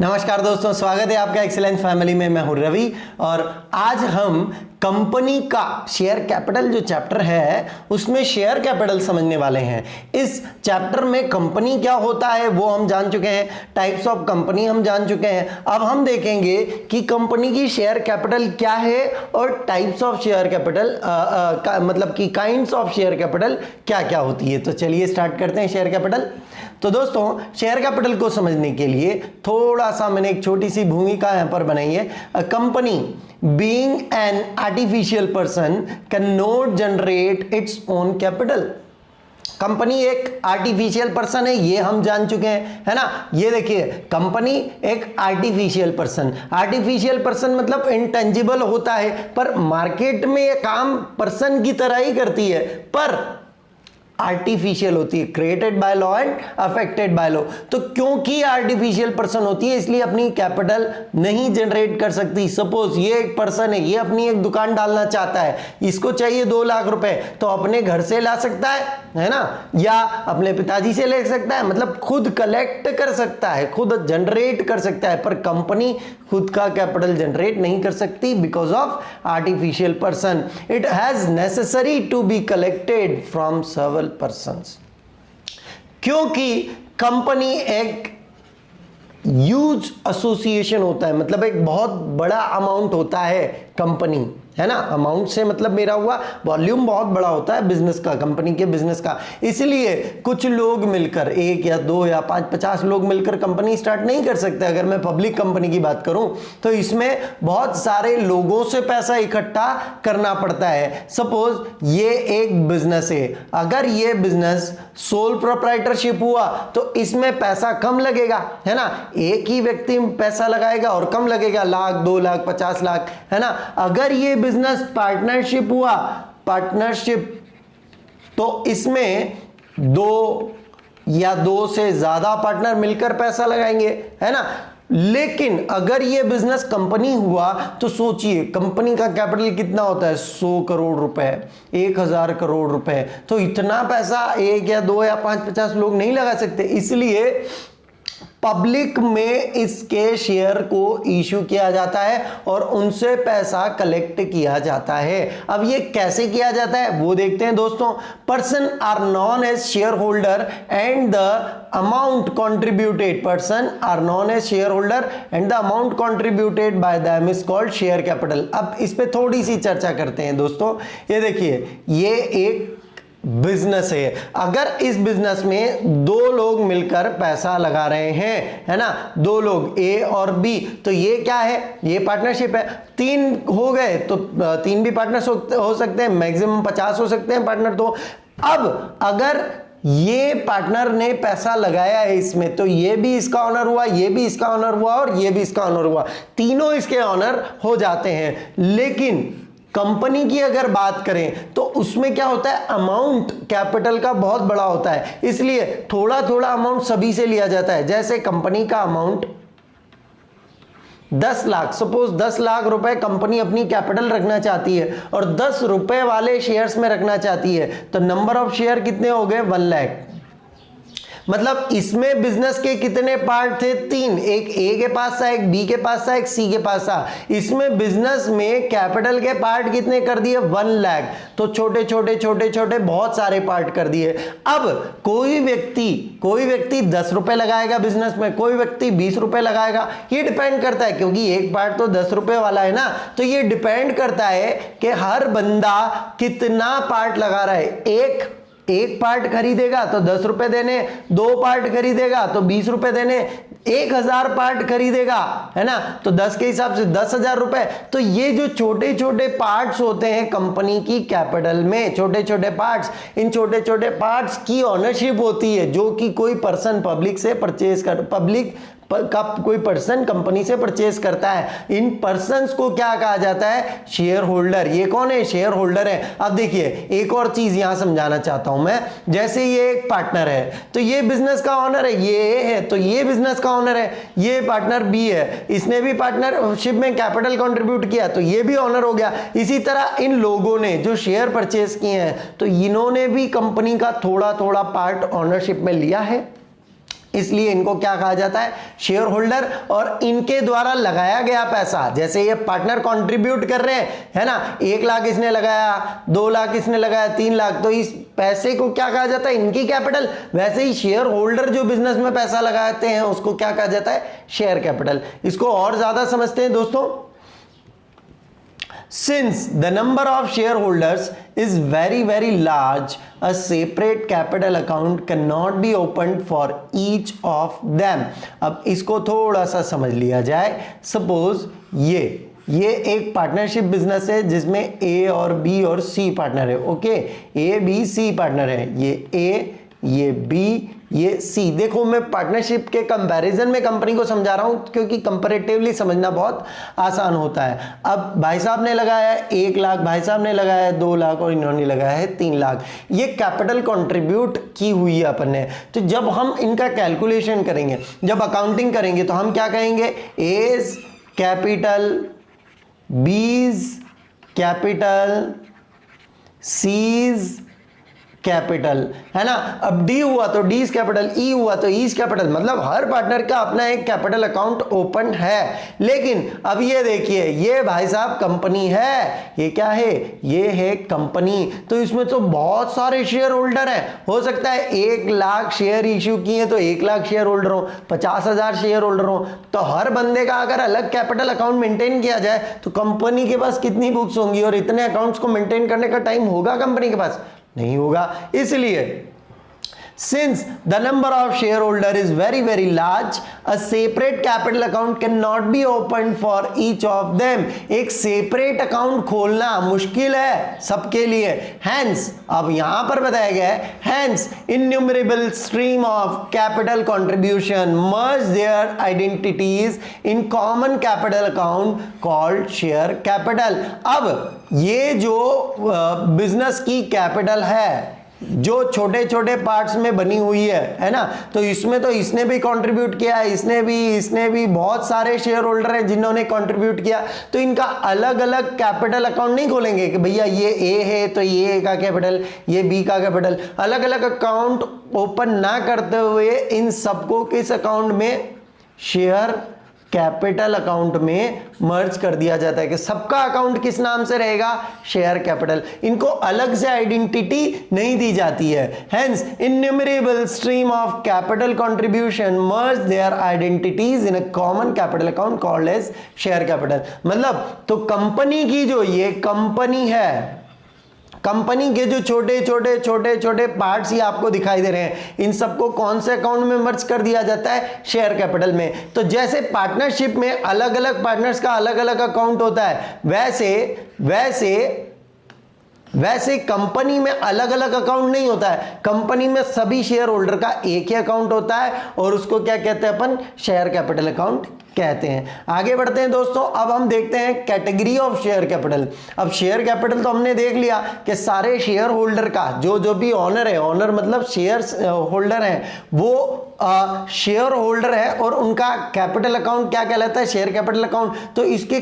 नमस्कार दोस्तों, स्वागत है आपका एक्सीलेंस फैमिली में। मैं हूं रवि और आज हम कंपनी का शेयर कैपिटल जो चैप्टर है उसमें शेयर कैपिटल समझने वाले हैं। इस चैप्टर में कंपनी क्या होता है वो हम जान चुके हैं, टाइप्स ऑफ कंपनी हम जान चुके हैं। अब हम देखेंगे कि कंपनी की शेयर कैपिटल क्या है और टाइप्स ऑफ शेयर कैपिटल मतलब कि काइंड्स ऑफ शेयर कैपिटल क्या क्या होती है। तो चलिए स्टार्ट करते हैं शेयर कैपिटल। तो दोस्तों, शेयर कैपिटल को समझने के लिए थोड़ा सा मैंने एक छोटी सी भूमिका यहां पर बनाई है। A company being an artificial person can not generate its own capital. Company एक आर्टिफिशियल पर्सन है, ये हम जान चुके हैं, है ना। ये देखिए, कंपनी एक आर्टिफिशियल पर्सन मतलब इंटेंजिबल होता है, पर मार्केट में ये काम पर्सन की तरह ही करती है, पर आर्टिफिशियल होती है, created by law and affected by law. तो क्योंकि आर्टिफिशियल पर्सन होती है इसलिए अपनी कैपिटल नहीं जनरेट कर सकती। सपोज ये एक पर्सन है, ये अपनी एक दुकान डालना चाहता है, इसको चाहिए 2 लाख रुपए, तो अपने घर से ला सकता है ना, या अपने पिताजी से ले सकता है, मतलब खुद कलेक्ट कर सकता है, खुद जनरेट कर सकता है, पर कंपनी खुद का कैपिटल जनरेट नहीं कर सकती because of artificial person. It has necessary to be collected from several persons। क्योंकि कंपनी एक ह्यूज एसोसिएशन होता है, मतलब एक बहुत बड़ा अमाउंट होता है कंपनी, है ना। अमाउंट से मतलब मेरा हुआ वॉल्यूम बहुत बड़ा होता है बिजनेस का, कंपनी के बिजनेस का। इसलिए कुछ लोग मिलकर, 1 या 2 या 5, 50 लोग मिलकर कंपनी स्टार्ट नहीं कर सकते। अगर मैं पब्लिक कंपनी की बात करूं तो इसमें बहुत सारे लोगों से पैसा इकट्ठा करना पड़ता है। सपोज ये एक बिजनेस है, अगर ये बिजनेस सोल प्रोप्राइटरशिप हुआ तो इसमें पैसा कम लगेगा, है ना। एक ही व्यक्ति पैसा लगाएगा और कम लगेगा, लाख, 2 लाख, 50 लाख, है ना। अगर ये बिजनेस पार्टनरशिप हुआ, तो इसमें 2 या 2 से ज्यादा पार्टनर मिलकर पैसा लगाएंगे, है ना। लेकिन अगर ये बिजनेस कंपनी हुआ तो सोचिए कंपनी का कैपिटल कितना होता है, 100 करोड़ रुपए, 1000 करोड़ रुपए। तो इतना पैसा 1 या 2 या 5, 50 लोग नहीं लगा सकते, इसलिए पब्लिक में इसके शेयर को इशू किया जाता है और उनसे पैसा कलेक्ट किया जाता है। अब ये कैसे किया जाता है वो देखते हैं दोस्तों। Person are known as share holder and the amount contributed, person are known as share holder and the amount contributed by them is called share capital. अब इस पे थोड़ी सी चर्चा करते हैं दोस्तों। ये देखिए, ये एक बिजनेस है, अगर इस बिजनेस में 2 लोग मिलकर पैसा लगा रहे हैं, है ना, 2 लोग ए और बी, तो ये क्या है, ये पार्टनरशिप है। 3 हो गए तो 3 भी पार्टनर्स हो सकते हैं, मैक्सिमम 50 हो सकते हैं पार्टनर। तो अब अगर ये पार्टनर ने पैसा लगाया है इसमें, तो ये भी इसका ऑनर हुआ, ये भी इसका ऑनर हुआ और ये भी इसका ऑनर हुआ, तीनों इसके ऑनर हो जाते हैं। लेकिन कंपनी की अगर बात करें तो उसमें क्या होता है, अमाउंट कैपिटल का बहुत बड़ा होता है, इसलिए थोड़ा थोड़ा अमाउंट सभी से लिया जाता है। जैसे कंपनी का अमाउंट 10 लाख, सपोज 10 लाख रुपए कंपनी अपनी कैपिटल रखना चाहती है और 10 रुपए वाले शेयर्स में रखना चाहती है, तो नंबर ऑफ शेयर कितने हो गए, 1 लाख। मतलब इसमें बिजनेस के कितने पार्ट थे, 3, एक ए के पास था, एक बी के पास था, एक सी के पास था। इसमें बिजनेस में कैपिटल के पार्ट कितने कर दिए, 1 लाख। तो छोटे छोटे बहुत सारे पार्ट कर दिए। अब कोई व्यक्ति 10 रुपए लगाएगा बिजनेस में, कोई व्यक्ति 20 रुपए लगाएगा, ये डिपेंड करता है, क्योंकि एक पार्ट तो 10 रुपए वाला है ना, तो ये डिपेंड करता है कि हर बंदा कितना पार्ट लगा रहा है। एक पार्ट खरीदेगा तो 10 रुपए देने, 2 पार्ट खरीदेगा तो 20 रुपए देने, 1000 पार्ट खरीदेगा, है ना, तो 10 के हिसाब से 10,000 रुपए। तो ये जो छोटे छोटे पार्ट्स होते हैं कंपनी की कैपिटल में, छोटे छोटे पार्ट्स, इन छोटे छोटे पार्ट्स की ओनरशिप होती है, जो कि कोई पर्सन पब्लिक से परचेज कर, पब्लिक का कोई पर्सन कंपनी से परचेज करता है। इन पर्संस को क्या कहा जाता है, शेयर होल्डर। ये कौन है, शेयर होल्डर है। अब देखिए, एक और चीज यहां समझाना चाहता हूं मैं। जैसे ये एक पार्टनर है, तो ये बिजनेस का ऑनर है, ये ए है, तो ये बिजनेस का ऑनर है। ये पार्टनर बी है, इसने भी पार्टनरशिप में कैपिटल कंट्रीब्यूट किया, तो ये भी ऑनर हो गया। इसी तरह इन लोगों ने जो शेयर परचेज किए हैं, तो इन्होंने भी कंपनी का थोड़ा थोड़ा पार्ट ऑनरशिप में लिया है। इसलिए इनको क्या कहा जाता है, शेयर होल्डर। और इनके द्वारा लगाया गया पैसा, जैसे ये पार्टनर कंट्रीब्यूट कर रहे हैं, है ना, 1 लाख इसने लगाया, 2 लाख इसने लगाया, 3 लाख, तो इस पैसे को क्या कहा जाता है, इनकी कैपिटल। वैसे ही शेयर होल्डर जो बिजनेस में पैसा लगाते हैं उसको क्या कहा जाता है, शेयर कैपिटल। इसको और ज्यादा समझते हैं दोस्तों। Since the number of shareholders is very large, a separate capital account cannot be opened for each of them. अब इसको थोड़ा सा समझ लिया जाए। सपोज ये एक पार्टनरशिप बिजनेस है जिसमें ए और बी और सी पार्टनर है। ओके, ए बी सी पार्टनर है, ये ए, ये बी, ये सी। देखो मैं पार्टनरशिप के कंपैरिजन में कंपनी को समझा रहा हूं क्योंकि कंपैरेटिवली समझना बहुत आसान होता है। अब भाई साहब ने लगाया 1 लाख, भाई साहब ने लगाया 2 लाख और इन्होंने लगाया है 3 लाख। ये कैपिटल कंट्रीब्यूट की हुई है अपन ने। तो जब हम इनका कैलकुलेशन करेंगे, जब अकाउंटिंग करेंगे, तो हम क्या कहेंगे, A's capital, B's capital, C's capital, है ना। अब डी हुआ तो डीज कैपिटल, ई हुआ तो ईज कैपिटल, मतलब हर पार्टनर का अपना एक कैपिटल अकाउंट ओपन है। लेकिन अब ये देखिए, ये भाई साहब कंपनी है, ये क्या है, ये है कंपनी। तो इसमें तो बहुत सारे शेयर होल्डर हैं। हो सकता है 1 लाख शेयर इश्यू किए तो 1 लाख शेयर होल्डर हो, 50,000 शेयर होल्डर हो। तो हर बंदे का अगर अलग कैपिटल अकाउंट मेंटेन किया जाए तो कंपनी के पास कितनी बुक्स होंगी, और इतने अकाउंट्स को मेंटेन करने का टाइम होगा कंपनी के पास? नहीं होगा। इसलिए since the number of shareholder is very large, a separate capital account cannot be opened for each of them. एक सेपरेट अकाउंट खोलना मुश्किल है सबके लिए। Hence, अब यहां पर बताया गया है, hence innumerable stream of capital contribution merge their identities in common capital account called share capital. अब ये जो बिजनेस की कैपिटल है जो छोटे छोटे पार्ट्स में बनी हुई है ना, तो इसमें तो इसने भी कंट्रीब्यूट किया, इसने भी, बहुत सारे शेयर होल्डर हैं जिन्होंने कंट्रीब्यूट किया। तो इनका अलग अलग कैपिटल अकाउंट नहीं खोलेंगे कि भैया ये ए है तो ये ए का कैपिटल, ये बी का कैपिटल। अलग अलग अकाउंट ओपन ना करते हुए इन सबको किस अकाउंट में, शेयर कैपिटल अकाउंट में मर्ज कर दिया जाता है कि सबका अकाउंट किस नाम से रहेगा, शेयर कैपिटल। इनको अलग से आइडेंटिटी नहीं दी जाती है। Hence innumerable stream of capital contribution merge their identities in a common capital account called as share capital. मतलब तो कंपनी की जो ये कंपनी है, कंपनी के जो छोटे पार्ट्स ये आपको दिखाई दे रहे हैं, इन सबको कौन से अकाउंट में मर्ज कर दिया जाता है, शेयर कैपिटल में। तो जैसे पार्टनरशिप में अलग अलग पार्टनर्स का अलग अलग अकाउंट होता है, वैसे कंपनी में अलग अलग अकाउंट नहीं होता है। कंपनी में सभी शेयर होल्डर का एक ही अकाउंट होता है और उसको क्या कहते हैं अपन, शेयर कैपिटल अकाउंट कहते हैं। आगे बढ़ते हैं दोस्तों, अब हम देखते हैं कैटेगरी ऑफ शेयर कैपिटल। अब शेयर कैपिटल तो हमने देख लिया कि सारे शेयर होल्डर का जो भी ऑनर है, ऑनर मतलब शेयर होल्डर है, वो शेयर होल्डर है और उनका कैपिटल अकाउंट क्या कहलाता है, शेयर कैपिटल अकाउंट। तो इसके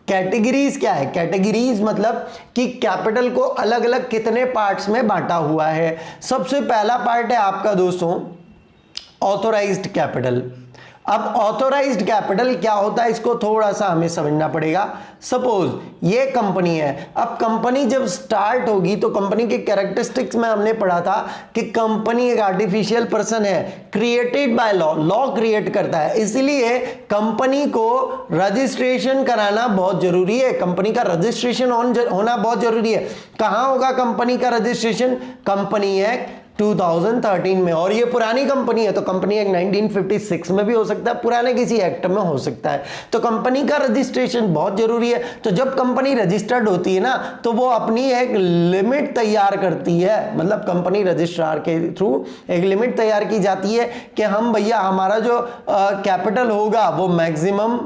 कैटेगरीज क्या है, कैटेगरीज मतलब कि कैपिटल को अलग अलग कितने पार्ट्स में बांटा हुआ है। सबसे पहला पार्ट है आपका दोस्तों ऑथोराइज्ड कैपिटल। अब ऑथोराइज्ड कैपिटल क्या होता है, इसको थोड़ा सा हमें समझना पड़ेगा। सपोज ये कंपनी है, अब कंपनी जब स्टार्ट होगी तो कंपनी के कैरेक्टरिस्टिक्स में हमने पढ़ा था कि कंपनी एक आर्टिफिशियल पर्सन है, created by law, law create करता है। इसलिए कंपनी को रजिस्ट्रेशन कराना बहुत जरूरी है, कंपनी का रजिस्ट्रेशन होना बहुत जरूरी है। कहां होगा कंपनी का रजिस्ट्रेशन, कंपनी एक्ट 2013 में, और ये पुरानी कंपनी है तो कंपनी एक्ट 1956 में भी हो सकता है, पुराने किसी एक्ट में हो सकता है। तो कंपनी का रजिस्ट्रेशन बहुत जरूरी है। तो जब कंपनी रजिस्टर्ड होती है ना, तो वो अपनी एक लिमिट तैयार करती है, मतलब कंपनी रजिस्ट्रार के थ्रू एक लिमिट तैयार की जाती है कि हम भैया हमारा जो कैपिटल होगा वो मैक्सिमम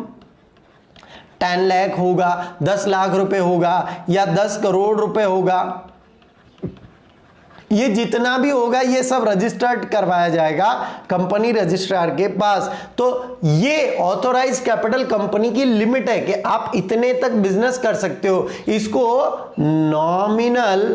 10 लाख होगा, 10 लाख रुपए होगा या 10 करोड़ रुपए होगा, ये जितना भी होगा ये सब रजिस्टर्ड करवाया जाएगा कंपनी रजिस्ट्रार के पास। तो ये ऑथोराइज कैपिटल कंपनी की लिमिट है कि आप इतने तक बिजनेस कर सकते हो। इसको नॉमिनल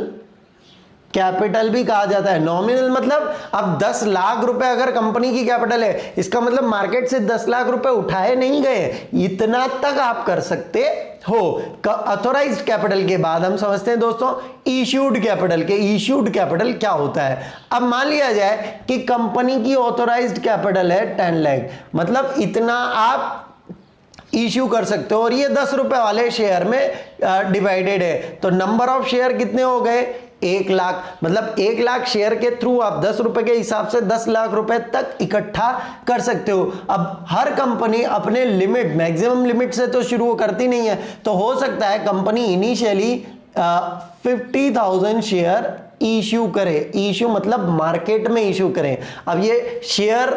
कैपिटल भी कहा जाता है। नॉमिनल मतलब अब 10 लाख रुपए अगर कंपनी की कैपिटल है, इसका मतलब मार्केट से 10 लाख रुपए उठाए नहीं गए, इतना तक आप कर सकते हो। ऑथोराइज्ड कैपिटल के बाद हम समझते हैं दोस्तों इश्यूड कैपिटल के। इश्यूड कैपिटल क्या होता है? अब मान लिया जाए कि कंपनी की ऑथोराइज्ड कैपिटल है 10 लाख, मतलब इतना आप इश्यू कर सकते हो और ये 10 रुपए वाले शेयर में डिवाइडेड है, तो नंबर ऑफ शेयर कितने हो गए? 1 लाख। मतलब 1 लाख शेयर के थ्रू आप 10 रुपए के हिसाब से 10 लाख रुपए तक इकट्ठा कर सकते हो। अब हर कंपनी अपने लिमिट, मैक्सिमम लिमिट से तो शुरू करती नहीं है, तो हो सकता है कंपनी इनिशियली 50,000 शेयर इश्यू करे। इश्यू मतलब मार्केट में इश्यू करें। अब ये शेयर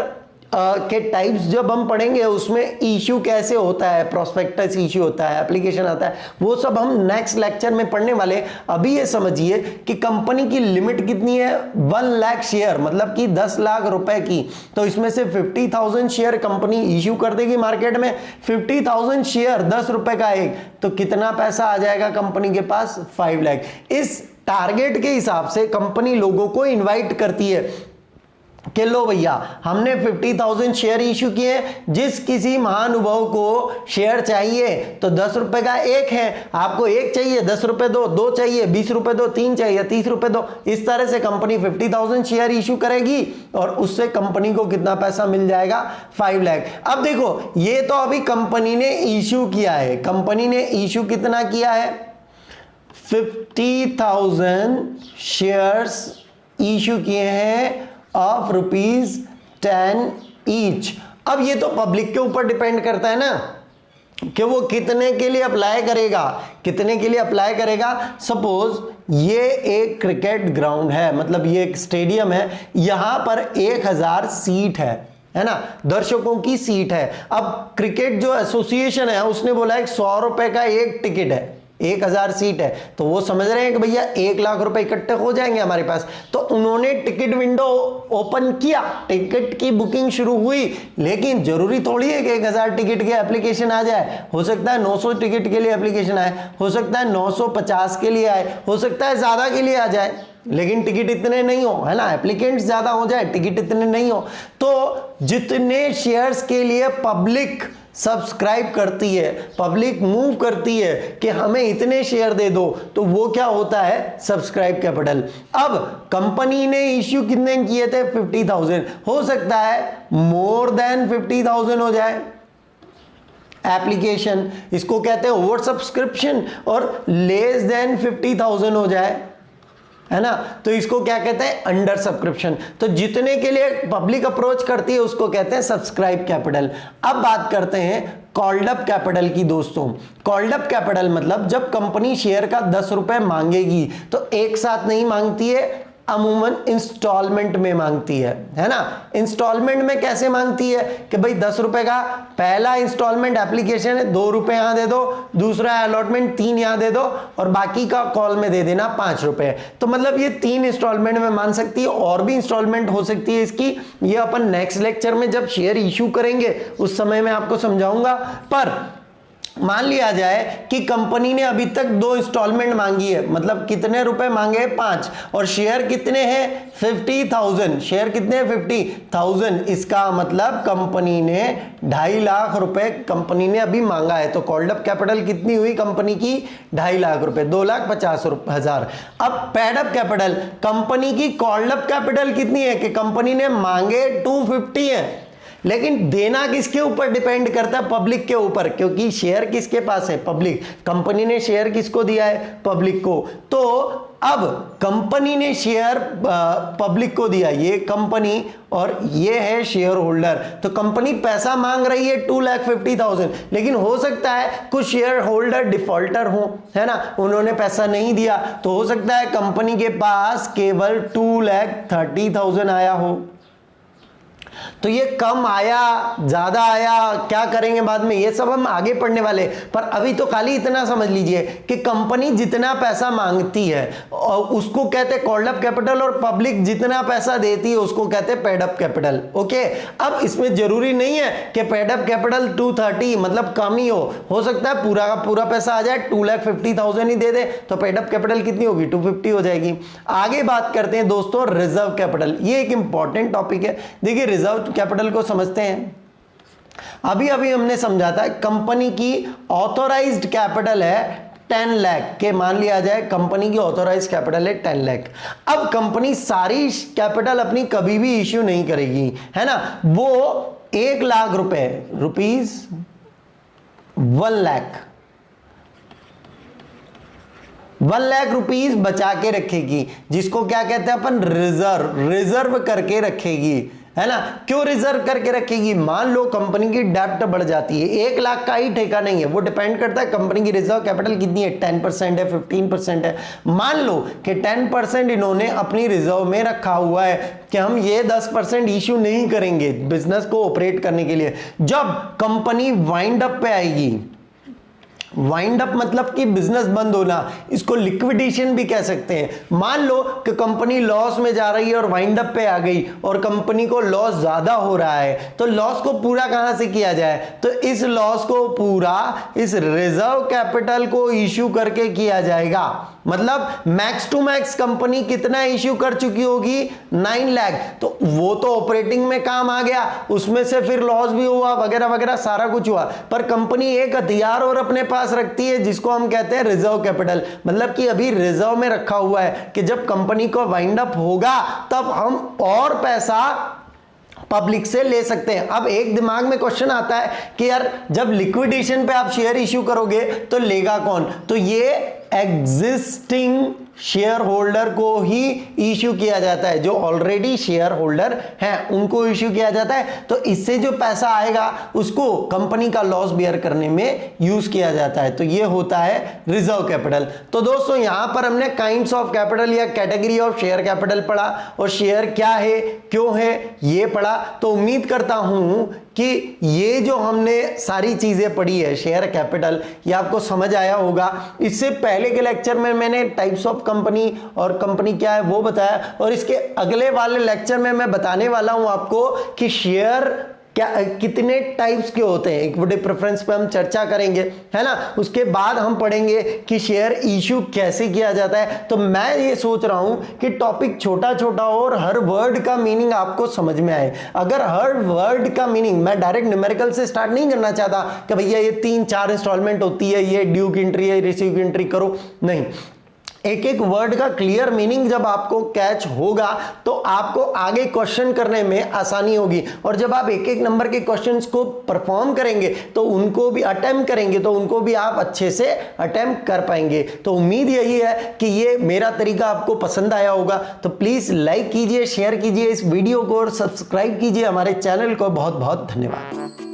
के टाइप्स जब हम पढ़ेंगे उसमें इश्यू कैसे होता है, प्रोस्पेक्टस इश्यू होता है, एप्लीकेशन आता है, वो सब हम नेक्स्ट लेक्चर में पढ़ने वाले। अभी ये समझिए कि कंपनी की लिमिट कितनी है? 1 लाख शेयर, मतलब कि 10 लाख रुपए की। तो इसमें से 50,000 शेयर कंपनी इश्यू कर देगी मार्केट में। 50,000 शेयर 10 रुपए का एक, तो कितना पैसा आ जाएगा कंपनी के पास? 5 लाख। इस टारगेट के हिसाब से कंपनी लोगों को इन्वाइट करती है कि लो भैया हमने 50,000 शेयर इश्यू किए, जिस किसी महानुभाव को शेयर चाहिए तो 10 रुपए का एक है, आपको एक चाहिए 10 रुपए दो, 2 चाहिए 20 रुपए दो, 3 चाहिए 30 रुपए दो। इस तरह से कंपनी 50,000 शेयर इश्यू करेगी और उससे कंपनी को कितना पैसा मिल जाएगा? 5 लाख। अब देखो ये तो अभी कंपनी ने इश्यू किया है। कंपनी ने इश्यू कितना किया है? 50,000 शेयर्स इश्यू किए हैं ऑफ ₹10 ईच। अब ये तो पब्लिक के ऊपर डिपेंड करता है ना कि वो कितने के लिए अप्लाई करेगा, कितने के लिए अप्लाई करेगा। सपोज ये एक क्रिकेट ग्राउंड है, मतलब ये एक स्टेडियम है, यहां पर 1000 सीट है ना, दर्शकों की सीट है। अब क्रिकेट जो एसोसिएशन है उसने बोला है 100 रुपए का एक टिकट है, 1000 सीट है, तो वो समझ रहे हैं कि भैया 1 लाख रुपए इकट्ठे हो जाएंगे हमारे पास। तो उन्होंने टिकट विंडो ओपन किया, टिकट की बुकिंग शुरू हुई, लेकिन जरूरी थोड़ी है कि 1000 टिकट के एप्लीकेशन आ जाए। हो सकता है 900 टिकट के लिए एप्लीकेशन आए, हो सकता है 950 के लिए आए, हो सकता है ज्यादा के लिए आ जाए, लेकिन टिकट इतने नहीं हो, है ना, एप्लीकेंट्स ज्यादा हो जाए, टिकट इतने नहीं हो। तो जितने शेयर्स के लिए पब्लिक सब्सक्राइब करती है, पब्लिक मूव करती है कि हमें इतने शेयर दे दो, तो वो क्या होता है? Subscribe capital. अब कंपनी ने इश्यू कितने किए थे? 50,000। हो सकता है मोर देन 50,000 हो जाए एप्लीकेशन, इसको कहते हैं ओवर सब्सक्रिप्शन, और लेस देन 50,000 हो जाए, है ना, तो इसको क्या कहते हैं? Under subscription. तो जितने के लिए पब्लिक अप्रोच करती है उसको कहते हैं सब्सक्राइब कैपिटल। अब बात करते हैं कॉल्ड अप कैपिटल की दोस्तों। कॉल्ड अप कैपिटल मतलब जब कंपनी शेयर का 10 रुपए मांगेगी तो एक साथ नहीं मांगती है, अमूमन इंस्टॉलमेंट में मांगती है ना। इंस्टॉलमेंट में कैसे मांगती है कि भाई 10 रुपए का पहला इंस्टॉलमेंट एप्लीकेशन है, 2 रुपए यहां दे दो, दूसरा अलॉटमेंट 3 यहां दे दो, और बाकी का कॉल में दे देना 5 रुपए। तो मतलब ये 3 इंस्टॉलमेंट में मान सकती है, और भी इंस्टॉलमेंट हो सकती है इसकी, ये अपन नेक्स्ट लेक्चर में जब शेयर इश्यू करेंगे उस समय मैं आपको समझाऊंगा। पर मान लिया जाए कि कंपनी ने अभी तक 2 इंस्टॉलमेंट मांगी है, मतलब कितने रुपए मांगे? 5, और शेयर कितने हैं? 50,000। शेयर कितने हैं? 50,000। इसका मतलब कंपनी ने 2.5 लाख रुपए कंपनी ने अभी मांगा है। तो कॉल्ड अप कैपिटल कितनी हुई कंपनी की? 2.5 लाख रुपए, 2,50,000। अब पेड अप कैपिटल, कंपनी की कॉल्ड अप कैपिटल कितनी है कि कंपनी ने मांगे 250 है, लेकिन देना किसके ऊपर डिपेंड करता है? पब्लिक के ऊपर, क्योंकि शेयर किसके पास है? पब्लिक। कंपनी ने शेयर किसको दिया है? पब्लिक को। तो अब कंपनी ने शेयर पब्लिक को दिया, ये कंपनी और ये है शेयर होल्डर। तो कंपनी पैसा मांग रही है 2,50,000, लेकिन हो सकता है कुछ शेयर होल्डर डिफॉल्टर हो, है ना, उन्होंने पैसा नहीं दिया, तो हो सकता है कंपनी के पास केवल 2,30,000 आया हो। तो ये कम आया, ज्यादा आया, क्या करेंगे बाद में, ये सब हम आगे पढ़ने वाले। पर अभी तो खाली इतना समझ लीजिए कि कंपनी जितना पैसा मांगती है उसको कहते हैं कॉल्ड अप कैपिटल, और पब्लिक जितना पैसा देती है उसको कहते हैं पेड अप कैपिटल। ओके, अब इसमें जरूरी नहीं है कि पेड अप कैपिटल 230 मतलब कम ही हो सकता है पूरा का पूरा पैसा आ जाए 2,50,000 ही दे दे, तो पेड अप कैपिटल कितनी होगी, 250 हो जाएगी। आगे बात करते हैं दोस्तों रिजर्व कैपिटल, ये एक इंपॉर्टेंट टॉपिक है। देखिए रिजर्व कैपिटल को समझते हैं। अभी हमने समझा था कंपनी की ऑथोराइज्ड कैपिटल है 10 लाख के, मान लिया जाए कंपनी की ऑथोराइज्ड कैपिटल है 10 लाख। अब कंपनी सारी कैपिटल अपनी कभी भी इश्यू नहीं करेगी, है ना, वो 1 लाख रुपए रुपीज 1 लाख रुपीस बचा के रखेगी, जिसको क्या कहते हैं अपन रिजर्व करके रखेगी, है ना। क्यों रिजर्व करके रखेगी, मान लो कंपनी की डेब्ट बढ़ जाती है, 1 लाख का ही ठेका नहीं है, वो डिपेंड करता है कंपनी की रिजर्व कैपिटल कितनी है, 10% है 15% है। मान लो कि 10% इन्होंने अपनी रिजर्व में रखा हुआ है कि हम ये 10% इश्यू नहीं करेंगे बिजनेस को ऑपरेट करने के लिए। जब कंपनी वाइंड अप पे आएगी, वाइंड अप मतलब कि बिजनेस बंद होना, इसको लिक्विडेशन भी कह सकते हैं। मान लो कि कंपनी लॉस में जा रही है और वाइंड अप पे आ गई और कंपनी को लॉस ज्यादा हो रहा है, तो लॉस को पूरा कहां से किया जाए, तो इस लॉस को पूरा इस रिजर्व कैपिटल को इश्यू करके किया जाएगा। मतलब मैक्स टू मैक्स कंपनी कितना इश्यू कर चुकी होगी, 9 लाख, तो वो तो ऑपरेटिंग में काम आ गया, उसमें से फिर लॉस भी हुआ वगैरह वगैरह सारा कुछ हुआ, पर कंपनी एक हथियार और अपने पास रखती है जिसको हम कहते हैं रिजर्व कैपिटल। मतलब कि अभी रिजर्व में रखा हुआ है कि जब कंपनी को वाइंड अप होगा तब हम और पैसा पब्लिक से ले सकते हैं। अब एक दिमाग में क्वेश्चन आता है कि यार जब लिक्विडेशन पे आप शेयर इश्यू करोगे तो लेगा कौन, तो ये एग्जिस्टिंग शेयर होल्डर को ही इश्यू किया जाता है, जो ऑलरेडी शेयर होल्डर हैं उनको इश्यू किया जाता है। तो इससे जो पैसा आएगा उसको कंपनी का लॉस बियर करने में यूज किया जाता है, तो ये होता है रिजर्व कैपिटल। तो दोस्तों यहां पर हमने काइंड्स ऑफ कैपिटल या कैटेगरी ऑफ शेयर कैपिटल पढ़ा और शेयर क्या है क्यों है ये पढ़ा। तो उम्मीद करता हूं कि ये जो हमने सारी चीजें पढ़ी है शेयर कैपिटल, ये आपको समझ आया होगा। इससे पहले के लेक्चर में मैंने टाइप्स ऑफ कंपनी और कंपनी क्या है वो बताया, और इसके अगले वाले लेक्चर में मैं बताने वाला हूं आपको कि शेयर क्या कितने टाइप्स के होते हैं, इक्विटी प्रेफरेंस पे हम चर्चा करेंगे, है ना। उसके बाद हम पढ़ेंगे कि शेयर इश्यू कैसे किया जाता है। तो मैं ये सोच रहा हूं कि टॉपिक छोटा छोटा हो और हर वर्ड का मीनिंग आपको समझ में आए। अगर हर वर्ड का मीनिंग, मैं डायरेक्ट न्यूमेरिकल से स्टार्ट नहीं करना चाहता कि भैया ये 3-4 इंस्टॉलमेंट होती है, ये ड्यू की एंट्री है, रिसीव की एंट्री करो, नहीं। एक एक वर्ड का क्लियर मीनिंग जब आपको कैच होगा तो आपको आगे क्वेश्चन करने में आसानी होगी, और जब आप एक एक नंबर के क्वेश्चंस को परफॉर्म करेंगे तो उनको भी अटेम्प्ट करेंगे तो उनको भी आप अच्छे से अटेम्प्ट कर पाएंगे। तो उम्मीद यही है कि ये मेरा तरीका आपको पसंद आया होगा। तो प्लीज लाइक कीजिए, शेयर कीजिए इस वीडियो को और सब्सक्राइब कीजिए हमारे चैनल को। बहुत बहुत धन्यवाद।